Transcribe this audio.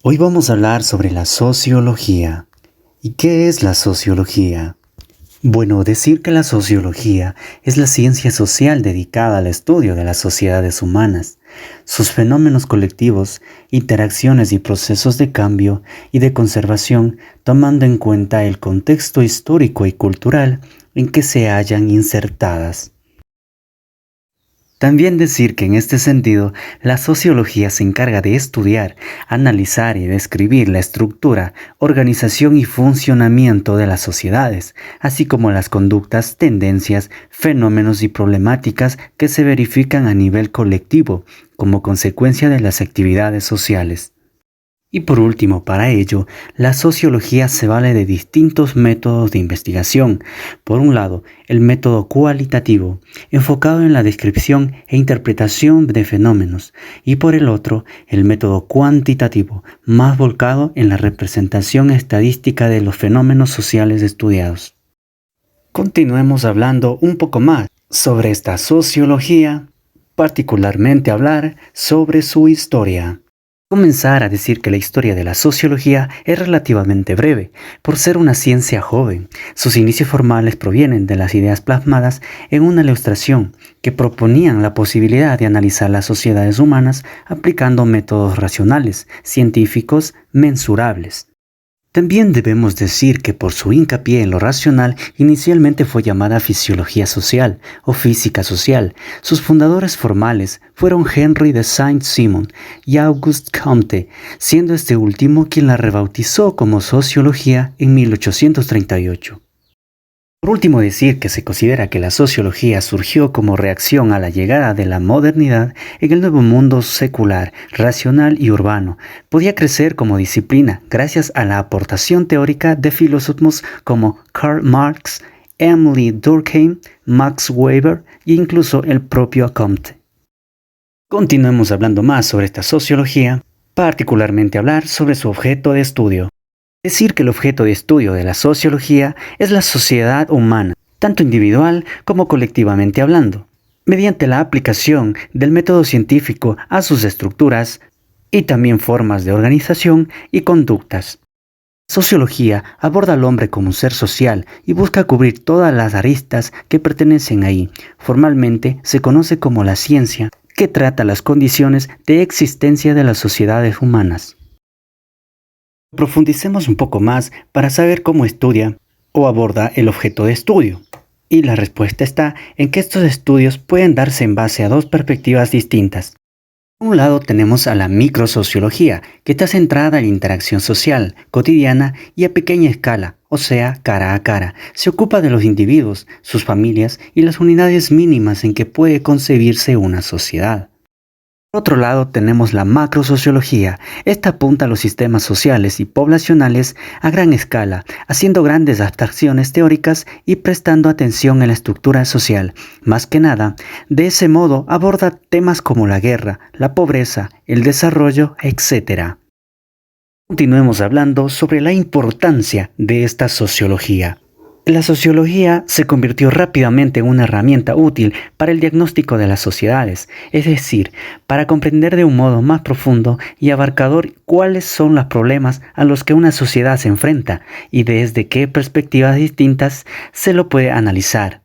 Hoy vamos a hablar sobre la sociología. ¿Y qué es la sociología? Bueno, decir que la sociología es la ciencia social dedicada al estudio de las sociedades humanas, sus fenómenos colectivos, interacciones y procesos de cambio y de conservación, tomando en cuenta el contexto histórico y cultural en que se hallan insertadas. También decir que en este sentido, la sociología se encarga de estudiar, analizar y describir la estructura, organización y funcionamiento de las sociedades, así como las conductas, tendencias, fenómenos y problemáticas que se verifican a nivel colectivo como consecuencia de las actividades sociales. Y por último, para ello, la sociología se vale de distintos métodos de investigación. Por un lado, el método cualitativo, enfocado en la descripción e interpretación de fenómenos, y por el otro, el método cuantitativo, más volcado en la representación estadística de los fenómenos sociales estudiados. Continuemos hablando un poco más sobre esta sociología, particularmente hablar sobre su historia. Comenzar a decir que la historia de la sociología es relativamente breve, por ser una ciencia joven. Sus inicios formales provienen de las ideas plasmadas en una ilustración que proponían la posibilidad de analizar las sociedades humanas aplicando métodos racionales, científicos, mensurables. También debemos decir que por su hincapié en lo racional, inicialmente fue llamada fisiología social o física social. Sus fundadores formales fueron Henry de Saint-Simon y Auguste Comte, siendo este último quien la rebautizó como sociología en 1838. Por último, decir que se considera que la sociología surgió como reacción a la llegada de la modernidad en el nuevo mundo secular, racional y urbano. Podía crecer como disciplina gracias a la aportación teórica de filósofos como Karl Marx, Emile Durkheim, Max Weber e incluso el propio Comte. Continuemos hablando más sobre esta sociología, particularmente hablar sobre su objeto de estudio. Decir que el objeto de estudio de la sociología es la sociedad humana, tanto individual como colectivamente hablando, mediante la aplicación del método científico a sus estructuras y también formas de organización y conductas. La sociología aborda al hombre como un ser social y busca cubrir todas las aristas que pertenecen ahí. Formalmente se conoce como la ciencia, que trata las condiciones de existencia de las sociedades humanas. Profundicemos un poco más para saber cómo estudia o aborda el objeto de estudio. Y la respuesta está en que estos estudios pueden darse en base a dos perspectivas distintas. Por un lado tenemos a la microsociología, que está centrada en la interacción social, cotidiana y a pequeña escala, o sea, cara a cara. Se ocupa de los individuos, sus familias y las unidades mínimas en que puede concebirse una sociedad. Por otro lado tenemos la macrosociología. Esta apunta a los sistemas sociales y poblacionales a gran escala, haciendo grandes abstracciones teóricas y prestando atención a la estructura social. Más que nada, de ese modo aborda temas como la guerra, la pobreza, el desarrollo, etc. Continuemos hablando sobre la importancia de esta sociología. La sociología se convirtió rápidamente en una herramienta útil para el diagnóstico de las sociedades, es decir, para comprender de un modo más profundo y abarcador cuáles son los problemas a los que una sociedad se enfrenta y desde qué perspectivas distintas se lo puede analizar.